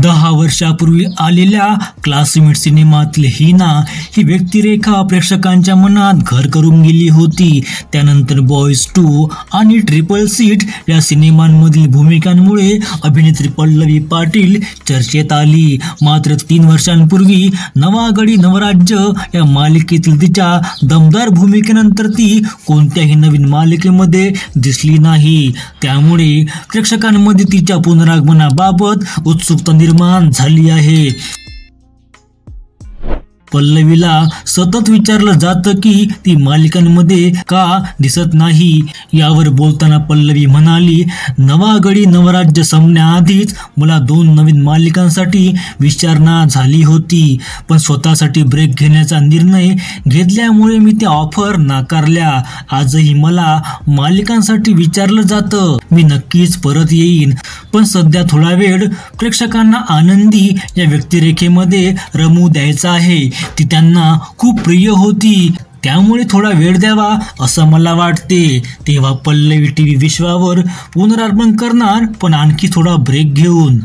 10 वर्षापूर्वी आलेल्या क्लासमेट सिनेमातील हिना ही व्यक्तिरेखा प्रेक्षकांच्या मनात घर करून गेली होती. त्यानंतर बॉयज 2 आणि ट्रिपल सीट या सिनेमांमधील भूमिकांमुळे अभिनेत्री पल्लवी पाटील चर्चेत आली. मात्र 3 वर्षांपूर्वी नवा गडी नवराज्य या मालिकेतील तिच्या दमदार भूमिकेनंतर ती कोणत्याही नवीन मालिकेमध्ये दिसली नाही. त्यामुळे प्रेक्षकांमध्ये तिच्या पुनरागमनाबाबत उत्सुकता निर्माण झाली आहे. पल्लवीला सतत विचारलं जातं की ती मालिकांमध्ये का दिसत नाही. यावर बोलताना पल्लवी म्हणाली, नवा गडी नवराज्य संपण्याआधीच मला 2 नवीन मालिकांसाठी विचारणा झाली होती, पण स्वतःसाठी ब्रेक घेण्याचा निर्णय घेतल्यामुळे मी त्या ऑफर नाकारल्या. आजही मला मालिकांसाठी विचारलं जातं. मी नक्कीच परत येईन, पण सध्या थोडा वेळ प्रेक्षकांना आनंदी या व्यक्तिरेखेमध्ये रमू द्यायचा आहे. ती त्यांना खूप प्रिय होती, त्यामुळे थोडा वेळ द्यावा असं मला वाटते. तेव्हा पल्लवी टीव्ही विश्वावर पुनरागमन करणार, पण आणखी थोडा ब्रेक घेऊन.